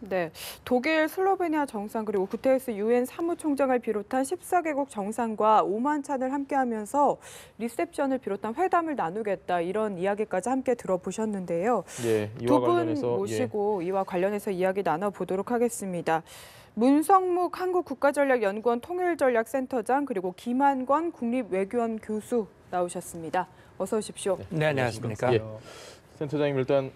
네, 독일, 슬로베니아 정상 그리고 구테레스 유엔 사무총장을 비롯한 14개국 정상과 오만찬을 함께하면서 리셉션을 비롯한 회담을 나누겠다 이런 이야기까지 함께 들어보셨는데요. 예, 이와 두 분 관련해서 모시고 이와 관련해서 이야기 나눠보도록 하겠습니다. 문성묵 한국국가전략연구원 통일전략센터장 그리고 김한권 국립외교원 교수 나오셨습니다. 어서 오십시오. 네, 안녕하십니까. 예, 센터장님 일단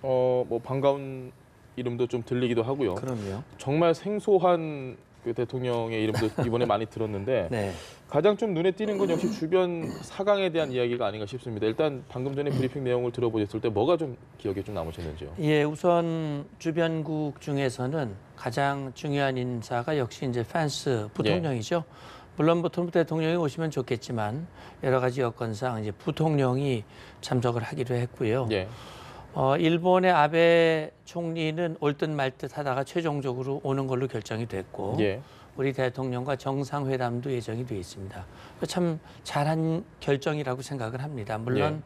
뭐 반가운 이름도 좀 들리기도 하고요. 그럼요. 정말 생소한 그 대통령의 이름도 이번에 많이 들었는데 네. 가장 좀 눈에 띄는 건 역시 주변 사강에 대한 이야기가 아닌가 싶습니다. 일단 방금 전에 브리핑 내용을 들어보셨을 때 뭐가 좀 기억에 좀 남으셨는지요? 예, 우선 주변국 중에서는 가장 중요한 인사가 역시 이제 펜스 부통령이죠. 물론 뭐 트럼프 대통령이 오시면 좋겠지만 여러 가지 여건상 이제 부통령이 참석을 하기로 했고요. 예. 일본의 아베 총리는 올 듯 말 듯 하다가 최종적으로 오는 걸로 결정이 됐고 예. 우리 대통령과 정상회담도 예정이 되어 있습니다. 참 잘한 결정이라고 생각을 합니다. 물론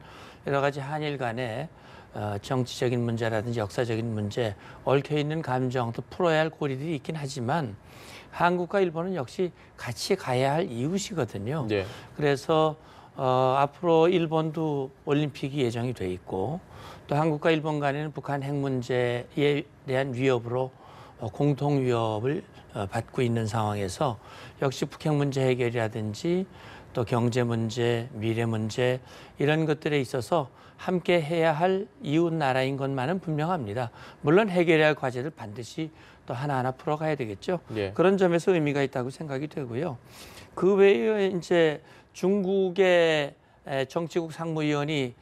여러 가지 한일 간에 정치적인 문제라든지 역사적인 문제, 얽혀있는 감정도 풀어야 할 고리들이 있긴 하지만 한국과 일본은 역시 같이 가야 할 이웃이거든요. 예. 그래서 앞으로 일본도 올림픽이 예정이 돼 있고 또 한국과 일본 간에는 북한 핵 문제에 대한 위협으로 공통 위협을 받고 있는 상황에서 역시 북핵 문제 해결이라든지 또 경제 문제, 미래 문제 이런 것들에 있어서 함께 해야 할 이웃 나라인 것만은 분명합니다. 물론 해결해야 할 과제를 반드시 또 하나하나 풀어가야 되겠죠. 예. 그런 점에서 의미가 있다고 생각이 되고요. 그 외에 이제 중국의 정치국 상무위원이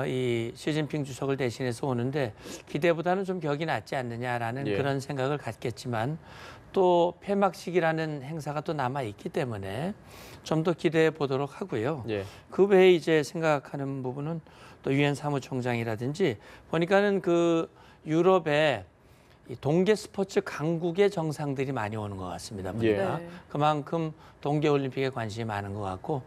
이 시진핑 주석을 대신해서 오는데 기대보다는 좀 격이 낮지 않느냐라는 그런 생각을 갖겠지만 또 폐막식이라는 행사가 또 남아 있기 때문에 좀 더 기대해 보도록 하고요. 그 외에 이제 생각하는 부분은 또 유엔 사무총장이라든지 보니까는 그 유럽에 이 동계 스포츠 강국의 정상들이 많이 오는 것 같습니다. 보니까 그만큼 동계 올림픽에 관심이 많은 것 같고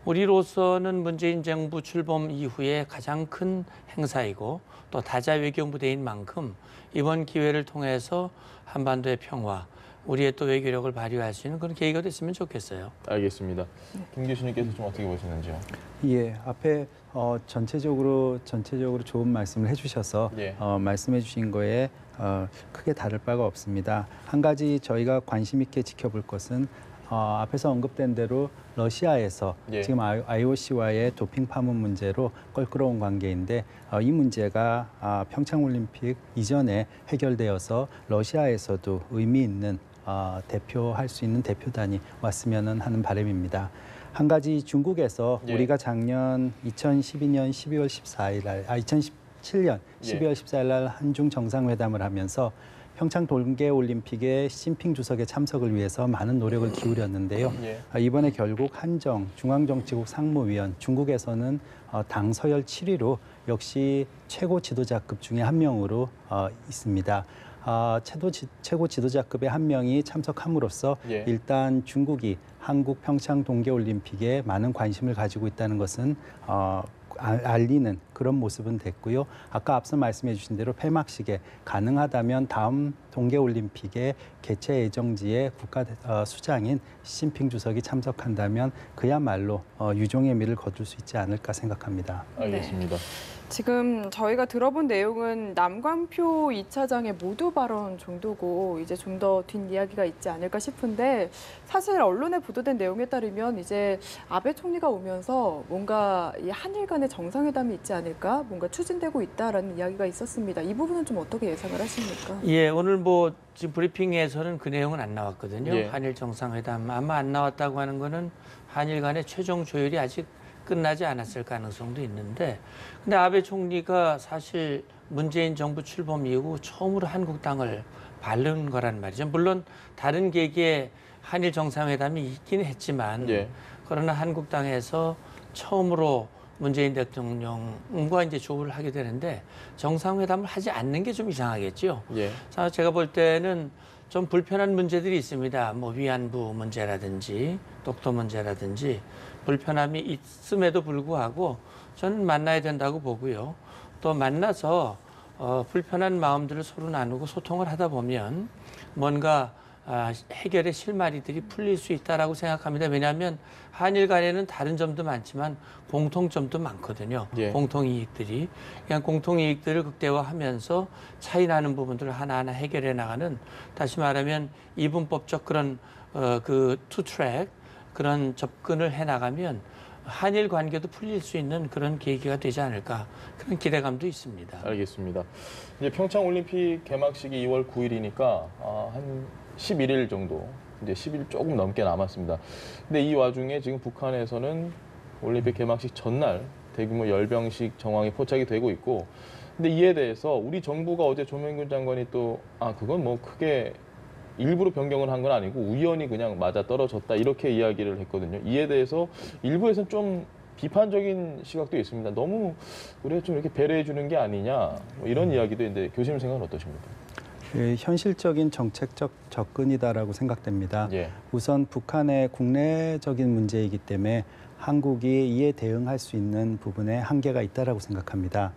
우리로서는 문재인 정부 출범 이후에 가장 큰 행사이고 또 다자 외교 무대인 만큼 이번 기회를 통해서 한반도의 평화, 우리의 또 외교력을 발휘할 수 있는 그런 계기가 됐으면 좋겠어요. 알겠습니다. 김 교수님께서 좀 어떻게 보시는지요? 예, 앞에 전체적으로 좋은 말씀을 해주셔서 말씀해주신 거에 크게 다를 바가 없습니다. 한 가지 저희가 관심 있게 지켜볼 것은 앞에서 언급된 대로 러시아에서 지금 IOC와의 도핑 파문 문제로 껄끄러운 관계인데 이 문제가 평창올림픽 이전에 해결되어서 러시아에서도 의미 있는 대표할 수 있는 대표단이 왔으면 하는 바람입니다. 한 가지 중국에서 우리가 작년 2012년 12월 14일 날, 2017년 12월 14일 날 한중 정상회담을 하면서 평창 동계올림픽에 시진핑 주석의 참석을 위해서 많은 노력을 기울였는데요. 이번에 결국 한정 중앙정치국 상무위원 중국에서는 당 서열 7위로 역시 최고 지도자급 중에 한 명으로 있습니다. 최고 지도자급의 한 명이 참석함으로써 일단 중국이 한국 평창 동계올림픽에 많은 관심을 가지고 있다는 것은 알리는 그런 모습은 됐고요. 아까 앞서 말씀해 주신 대로 폐막식에 가능하다면 다음 동계올림픽의 개최 예정지에 국가 수장인 시진핑 주석이 참석한다면 그야말로 유종의 미를 거둘 수 있지 않을까 생각합니다. 알겠습니다. 지금 저희가 들어본 내용은 남광표 2차장의 모두 발언 정도고 이제 좀 더 뒷이야기가 있지 않을까 싶은데 사실 언론에 보도된 내용에 따르면 이제 아베 총리가 오면서 뭔가 이 한일 간의 정상회담이 있지 않을까 뭔가 추진되고 있다라는 이야기가 있었습니다. 이 부분은 좀 어떻게 예상을 하십니까? 예, 오늘 뭐 지금 브리핑에서는 그 내용은 안 나왔거든요. 한일 정상회담 아마 안 나왔다고 하는 거는 한일 간의 최종 조율이 아직 끝나지 않았을 가능성도 있는데 근데 아베 총리가 사실 문재인 정부 출범 이후 처음으로 한국당을 바른 거란 말이죠. 물론 다른 계기에 한일 정상회담이 있긴 했지만 그러나 한국당에서 처음으로 문재인 대통령과 이제 조율을 하게 되는데 정상회담을 하지 않는 게 좀 이상하겠죠. 제가 볼 때는 좀 불편한 문제들이 있습니다. 뭐 위안부 문제라든지 독도 문제라든지 불편함이 있음에도 불구하고 저는 만나야 된다고 보고요. 또 만나서 불편한 마음들을 서로 나누고 소통을 하다 보면 뭔가 해결의 실마리들이 풀릴 수 있다라고 생각합니다. 왜냐하면 한일 간에는 다른 점도 많지만 공통점도 많거든요. 예. 공통이익들이. 그냥 공통이익들을 극대화하면서 차이 나는 부분들을 하나하나 해결해 나가는, 다시 말하면 이분법적 그런 그 투트랙 그런 접근을 해 나가면 한일 관계도 풀릴 수 있는 그런 계기가 되지 않을까, 그런 기대감도 있습니다. 알겠습니다. 이제 평창 올림픽 개막식이 2월 9일이니까 한 11일 정도, 이제 10일 조금 넘게 남았습니다. 근데 이 와중에 지금 북한에서는 올림픽 개막식 전날 대규모 열병식 정황이 포착이 되고 있고, 근데 이에 대해서 우리 정부가 어제 조명균 장관이 또 그건 뭐 크게 일부러 변경을 한 건 아니고 우연히 그냥 맞아 떨어졌다 이렇게 이야기를 했거든요. 이에 대해서 일부에서는 좀 비판적인 시각도 있습니다. 너무 우리가 좀 이렇게 배려해 주는 게 아니냐 뭐 이런 이야기도 있는데 교수님 생각은 어떠십니까? 현실적인 정책적 접근이다라고 생각됩니다. 예. 우선 북한의 국내적인 문제이기 때문에 한국이 이에 대응할 수 있는 부분에 한계가 있다라고 생각합니다.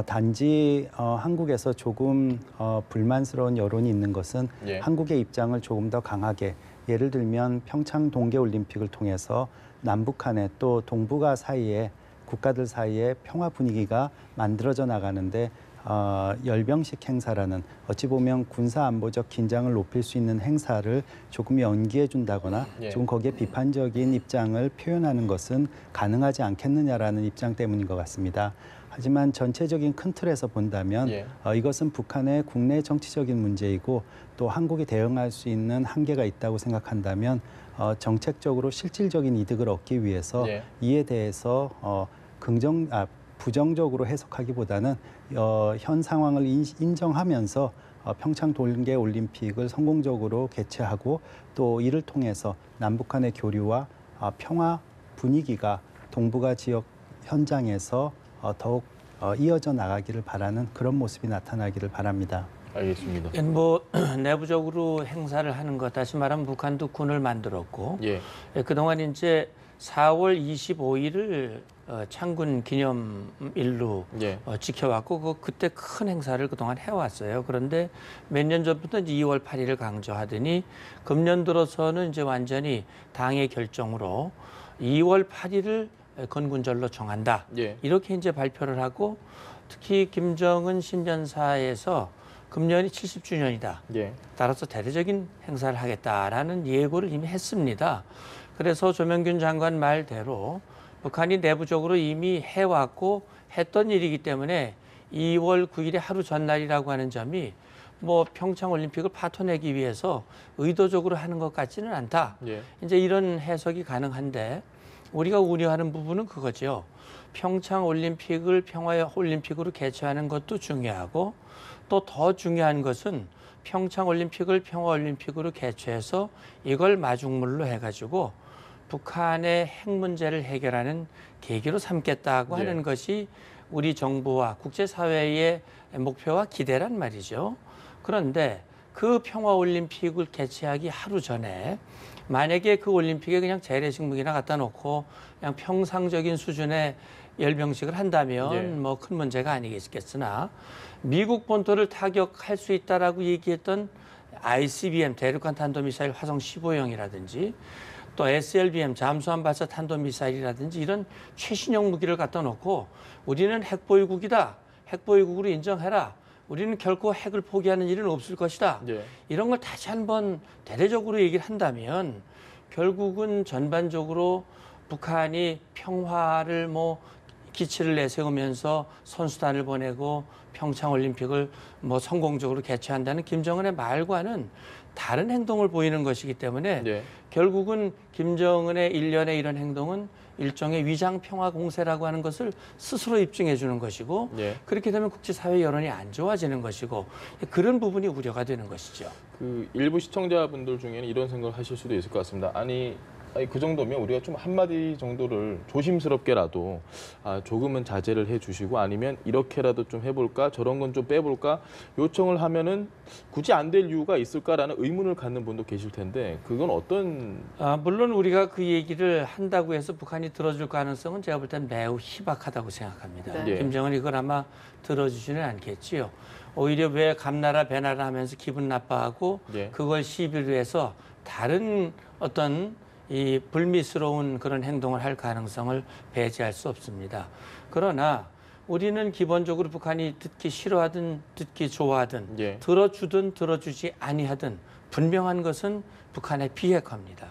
단지 한국에서 조금 불만스러운 여론이 있는 것은 예. 한국의 입장을 조금 더 강하게, 예를 들면 평창 동계올림픽을 통해서 남북한의 또 동북아 사이에 국가들 사이에 평화 분위기가 만들어져 나가는데 열병식 행사라는 어찌 보면 군사 안보적 긴장을 높일 수 있는 행사를 조금 연기해 준다거나 예. 조금 거기에 비판적인 입장을 표현하는 것은 가능하지 않겠느냐라는 입장 때문인 것 같습니다. 하지만 전체적인 큰 틀에서 본다면 예. 이것은 북한의 국내 정치적인 문제이고 또 한국이 대응할 수 있는 한계가 있다고 생각한다면 정책적으로 실질적인 이득을 얻기 위해서 예. 이에 대해서 부정적으로 해석하기보다는 현 상황을 인정하면서 평창 동계올림픽을 성공적으로 개최하고 또 이를 통해서 남북한의 교류와 평화 분위기가 동북아 지역 현장에서 더욱 이어져 나가기를 바라는 그런 모습이 나타나기를 바랍니다. 알겠습니다. 뭐 내부적으로 행사를 하는 것, 다시 말하면 북한도 군을 만들었고, 예. 그동안 이제 4월 25일을 창군 기념일로 예. 지켜왔고 그때 큰 행사를 그동안 해왔어요. 그런데 몇 년 전부터 이제 2월 8일을 강조하더니 금년 들어서는 이제 완전히 당의 결정으로 2월 8일을 건군절로 정한다. 예. 이렇게 이제 발표를 하고, 특히 김정은 신년사에서 금년이 70주년이다. 예. 따라서 대대적인 행사를 하겠다라는 예고를 이미 했습니다. 그래서 조명균 장관 말대로 북한이 내부적으로 이미 해왔고 했던 일이기 때문에 2월 9일의 하루 전날이라고 하는 점이 뭐 평창 올림픽을 파토내기 위해서 의도적으로 하는 것 같지는 않다. 예. 이제 이런 해석이 가능한데, 우리가 우려하는 부분은 그거죠. 평창 올림픽을 평화의 올림픽으로 개최하는 것도 중요하고, 또 더 중요한 것은 평창 올림픽을 평화 올림픽으로 개최해서 이걸 마중물로 해가지고 북한의 핵 문제를 해결하는 계기로 삼겠다고 하는 것이 우리 정부와 국제사회의 목표와 기대란 말이죠. 그런데 그 평화 올림픽을 개최하기 하루 전에 만약에 그 올림픽에 그냥 재래식 무기나 갖다 놓고 그냥 평상적인 수준의 열병식을 한다면 뭐 큰 문제가 아니겠으나, 미국 본토를 타격할 수 있다라고 얘기했던 ICBM 대륙간 탄도미사일 화성 15형이라든지 또 SLBM 잠수함 발사 탄도미사일이라든지 이런 최신형 무기를 갖다 놓고 우리는 핵보유국이다, 핵보유국으로 인정해라, 우리는 결코 핵을 포기하는 일은 없을 것이다. 이런 걸 다시 한번 대대적으로 얘기를 한다면 결국은 전반적으로 북한이 평화를 뭐 기치를 내세우면서 선수단을 보내고 평창 올림픽을 뭐 성공적으로 개최한다는 김정은의 말과는 다른 행동을 보이는 것이기 때문에 결국은 김정은의 일련의 이런 행동은 일종의 위장 평화 공세라고 하는 것을 스스로 입증해 주는 것이고, 그렇게 되면 국제사회 여론이 안 좋아지는 것이고, 그런 부분이 우려가 되는 것이죠. 그 일부 시청자분들 중에는 이런 생각을 하실 수도 있을 것 같습니다. 아니 아니, 그 정도면 우리가 좀 한마디 정도를 조심스럽게라도 조금은 자제를 해주시고 아니면 이렇게라도 좀 해볼까 저런 건 좀 빼볼까 요청을 하면은 굳이 안 될 이유가 있을까라는 의문을 갖는 분도 계실 텐데 그건 어떤 물론 우리가 그 얘기를 한다고 해서 북한이 들어줄 가능성은 제가 볼 땐 매우 희박하다고 생각합니다. 네. 김정은이 이걸 아마 들어주지는 않겠지요. 오히려 왜 감나라 배나라 하면서 기분 나빠하고 예. 그걸 시비로 해서 다른 어떤 이 불미스러운 그런 행동을 할 가능성을 배제할 수 없습니다. 그러나 우리는 기본적으로 북한이 듣기 싫어하든 듣기 좋아하든 예. 들어주든 들어주지 아니하든 분명한 것은 북한의 비핵화입니다.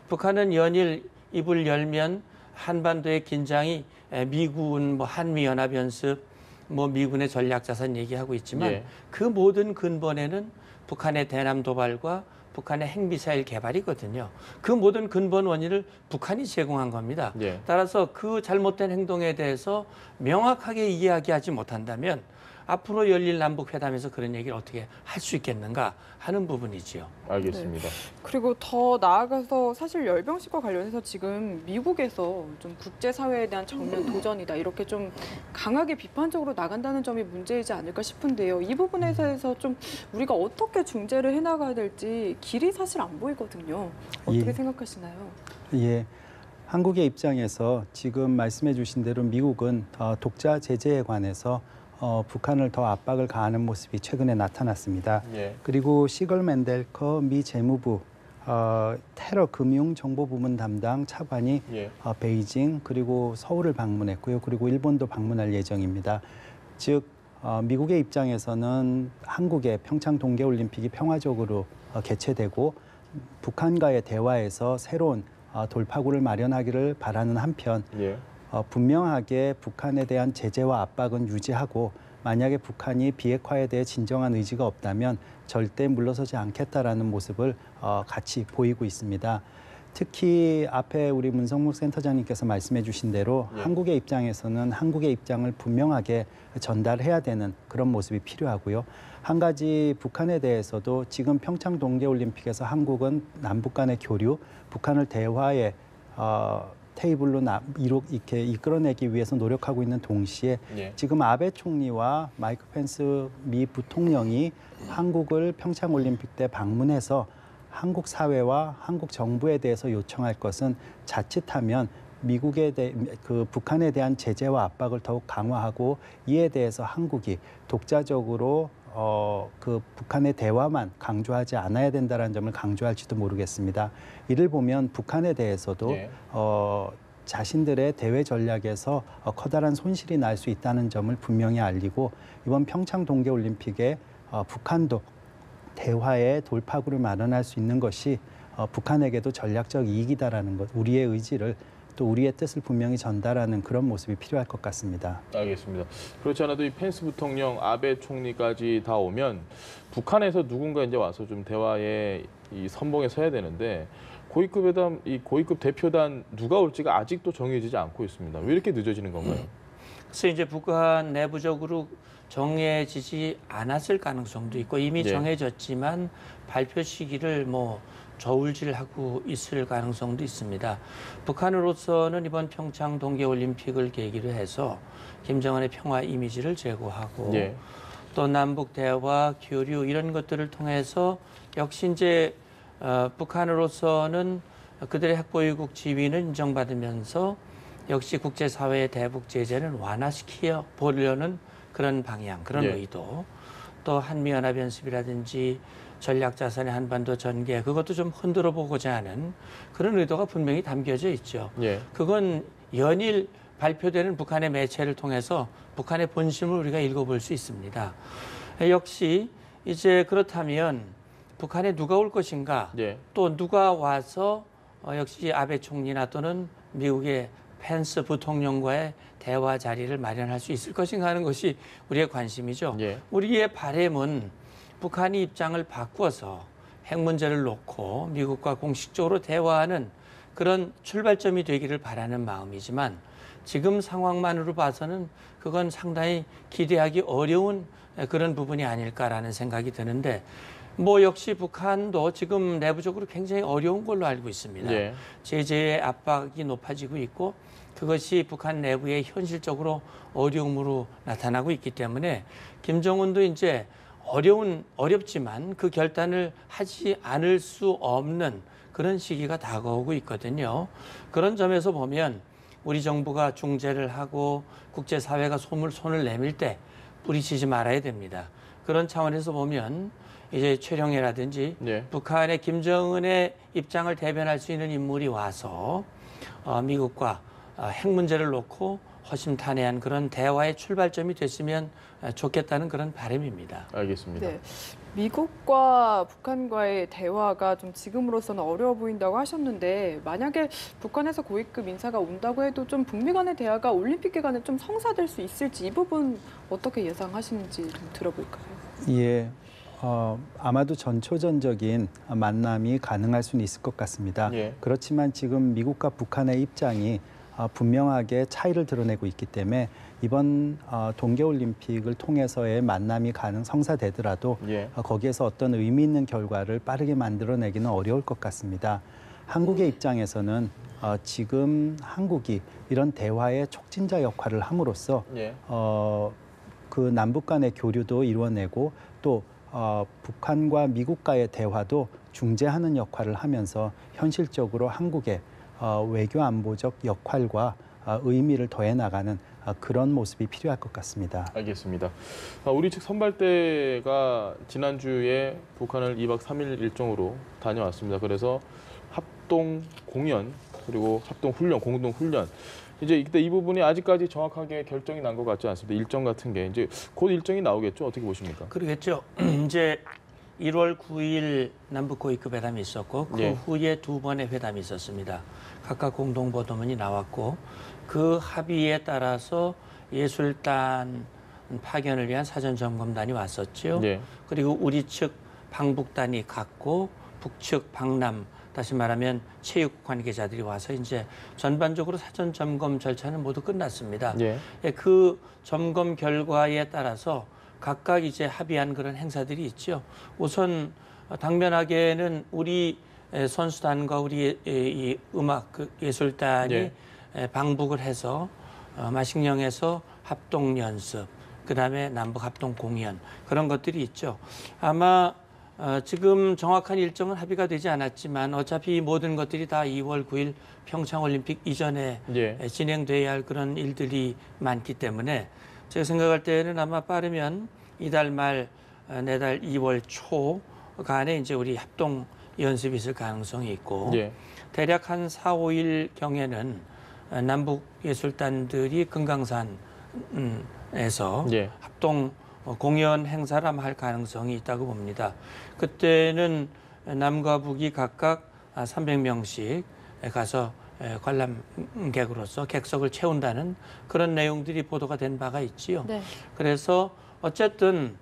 북한은 연일 입을 열면 한반도의 긴장이 미군 한미연합연습 미군의 전략자산 얘기하고 있지만 예. 그 모든 근본에는 북한의 대남 도발과 북한의 핵미사일 개발이거든요. 그 모든 근본 원인을 북한이 제공한 겁니다. 예. 따라서 그 잘못된 행동에 대해서 명확하게 이야기하지 못한다면 앞으로 열릴 남북회담에서 그런 얘기를 어떻게 할 수 있겠는가 하는 부분이지요. 알겠습니다. 그리고 더 나아가서 사실 열병식과 관련해서 지금 미국에서 좀 국제사회에 대한 정면 도전이다 이렇게 좀 강하게 비판적으로 나간다는 점이 문제이지 않을까 싶은데요. 이 부분에 대해서 좀 우리가 어떻게 중재를 해나가야 될지 길이 사실 안 보이거든요. 어떻게 예. 생각하시나요? 예. 한국의 입장에서 지금 말씀해 주신 대로 미국은 독자 제재에 관해서 북한을 더 압박을 가하는 모습이 최근에 나타났습니다. 예. 그리고 시걸 맨델커 미 재무부 테러 금융 정보 부문 담당 차관이 예. 베이징 그리고 서울을 방문했고요. 그리고 일본도 방문할 예정입니다. 즉 미국의 입장에서는 한국의 평창 동계올림픽이 평화적으로 개최되고 북한과의 대화에서 새로운 돌파구를 마련하기를 바라는 한편 예. 분명하게 북한에 대한 제재와 압박은 유지하고 만약에 북한이 비핵화에 대해 진정한 의지가 없다면 절대 물러서지 않겠다라는 모습을 같이 보이고 있습니다. 특히 앞에 우리 문성목 센터장님께서 말씀해 주신 대로 예. 한국의 입장에서는 한국의 입장을 분명하게 전달해야 되는 그런 모습이 필요하고요. 한 가지 북한에 대해서도 지금 평창 동계올림픽에서 한국은 남북 간의 교류, 북한을 대화의 테이블로 이렇게 이끌어내기 위해서 노력하고 있는 동시에 예. 지금 아베 총리와 마이크 펜스 미 부통령이 한국을 평창 올림픽 때 방문해서 한국 사회와 한국 정부에 대해서 요청할 것은 자칫하면 북한에 대한 제재와 압박을 더욱 강화하고 이에 대해서 한국이 독자적으로 그 북한의 대화만 강조하지 않아야 된다는 점을 강조할지도 모르겠습니다. 이를 보면 북한에 대해서도 예. 자신들의 대외 전략에서 커다란 손실이 날 수 있다는 점을 분명히 알리고 이번 평창 동계올림픽에 북한도 대화의 돌파구를 마련할 수 있는 것이 북한에게도 전략적 이익이다라는 것, 우리의 의지를 또 우리의 뜻을 분명히 전달하는 그런 모습이 필요할 것 같습니다. 알겠습니다. 그렇지 않아도 이 펜스 부통령, 아베 총리까지 다 오면 북한에서 누군가 이제 와서 좀 대화의 이 선봉에 서야 되는데 고위급 회담, 이 고위급 대표단 누가 올지가 아직도 정해지지 않고 있습니다. 왜 이렇게 늦어지는 건가요? 그래서 이제 북한 내부적으로 정해지지 않았을 가능성도 있고 이미 네. 정해졌지만 발표 시기를 저울질하고 있을 가능성도 있습니다. 북한으로서는 이번 평창 동계올림픽을 계기로 해서 김정은의 평화 이미지를 제고하고 예. 또 남북 대화, 교류 이런 것들을 통해서 역시 이제 북한으로서는 그들의 핵보유국 지위는 인정받으면서 역시 국제사회의 대북 제재는 완화시켜 보려는 그런 방향, 그런 예. 의도, 또 한미연합연습이라든지 전략자산의 한반도 전개, 그것도 좀 흔들어 보고자 하는 그런 의도가 분명히 담겨져 있죠. 예. 그건 연일 발표되는 북한의 매체를 통해서 북한의 본심을 우리가 읽어볼 수 있습니다. 역시 이제 그렇다면 북한에 누가 올 것인가, 예. 또 누가 와서 역시 아베 총리나 또는 미국의 펜스 부통령과의 대화 자리를 마련할 수 있을 것인가 하는 것이 우리의 관심이죠. 예. 우리의 바람은 북한이 입장을 바꾸어서 핵 문제를 놓고 미국과 공식적으로 대화하는 그런 출발점이 되기를 바라는 마음이지만 지금 상황만으로 봐서는 그건 상당히 기대하기 어려운 그런 부분이 아닐까라는 생각이 드는데 뭐 역시 북한도 지금 내부적으로 굉장히 어려운 걸로 알고 있습니다. 예. 제재의 압박이 높아지고 있고 그것이 북한 내부에 현실적으로 어려움으로 나타나고 있기 때문에 김정은도 이제 어렵지만 그 결단을 하지 않을 수 없는 그런 시기가 다가오고 있거든요. 그런 점에서 보면 우리 정부가 중재를 하고 국제사회가 손을 내밀 때 뿌리치지 말아야 됩니다. 그런 차원에서 보면 이제 최룡해라든지 예. 북한의 김정은의 입장을 대변할 수 있는 인물이 와서 미국과 핵 문제를 놓고 허심탄회한 그런 대화의 출발점이 됐으면 좋겠다는 그런 바람입니다. 알겠습니다. 네. 미국과 북한과의 대화가 좀 지금으로서는 어려워 보인다고 하셨는데 만약에 북한에서 고위급 인사가 온다고 해도 좀 북미 간의 대화가 올림픽 기간에 좀 성사될 수 있을지 이 부분 어떻게 예상하시는지 좀 들어볼까요? 예. 아마도 전초전적인 만남이 가능할 수는 있을 것 같습니다. 예. 그렇지만 지금 미국과 북한의 입장이 분명하게 차이를 드러내고 있기 때문에 이번 동계올림픽을 통해서의 만남이 성사되더라도 예. 거기에서 어떤 의미 있는 결과를 빠르게 만들어내기는 어려울 것 같습니다. 한국의 입장에서는 지금 한국이 이런 대화의 촉진자 역할을 함으로써 예. 그 남북 간의 교류도 이루어내고 또 북한과 미국과의 대화도 중재하는 역할을 하면서 현실적으로 한국의 외교 안보적 역할과 의미를 더해 나가는 그런 모습이 필요할 것 같습니다. 알겠습니다. 우리 측 선발대가 지난주에 북한을 2박 3일 일정으로 다녀왔습니다. 그래서 합동 공연 그리고 합동 훈련, 공동 훈련. 이제 이때 이 부분이 아직까지 정확하게 결정이 난 것 같지 않습니다. 일정 같은 게 이제 곧 일정이 나오겠죠. 어떻게 보십니까? 그러겠죠. 이제 1월 9일 남북 고위급 회담이 있었고 그 예. 후에 두 번의 회담이 있었습니다. 각각 공동 보도문이 나왔고 그 합의에 따라서 예술단 파견을 위한 사전 점검단이 왔었죠. 예. 그리고 우리 측 방북단이 갔고 북측 방남 다시 말하면 체육 관계자들이 와서 이제 전반적으로 사전 점검 절차는 모두 끝났습니다. 예. 그 점검 결과에 따라서 각각 이제 합의한 그런 행사들이 있죠. 우선 당면하게는 우리 선수단과 우리 이 음악 예술단이 예. 방북을 해서 마식령에서 합동 연습, 그다음에 남북 합동 공연 그런 것들이 있죠. 아마 지금 정확한 일정은 합의가 되지 않았지만 어차피 모든 것들이 다 2월 9일 평창올림픽 이전에 예. 진행돼야 할 그런 일들이 많기 때문에 제가 생각할 때는 아마 빠르면 이달 말 내달 2월 초간에 이제 우리 합동 연습이 있을 가능성이 있고 예. 대략 한 4, 5일 경에는 남북 예술단들이 금강산에서 예. 합동 공연 행사를 아마 할 가능성이 있다고 봅니다. 그때는 남과 북이 각각 300명씩 가서 관람객으로서 객석을 채운다는 그런 내용들이 보도가 된 바가 있지요. 네. 그래서 어쨌든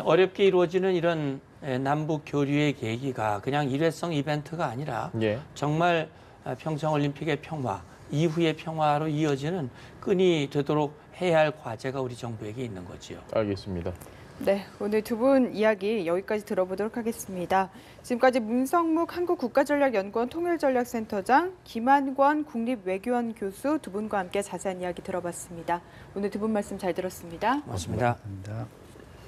어렵게 이루어지는 이런 남북 교류의 계기가 그냥 일회성 이벤트가 아니라 예. 정말 평창올림픽의 평화, 이후의 평화로 이어지는 끈이 되도록 해야 할 과제가 우리 정부에게 있는 거지요. 알겠습니다. 네, 오늘 두 분 이야기 여기까지 들어보도록 하겠습니다. 지금까지 문성묵 한국국가전략연구원 통일전략센터장, 김한권 국립외교원 교수 두 분과 함께 자세한 이야기 들어봤습니다. 오늘 두 분 말씀 잘 들었습니다. 고맙습니다. 감사합니다.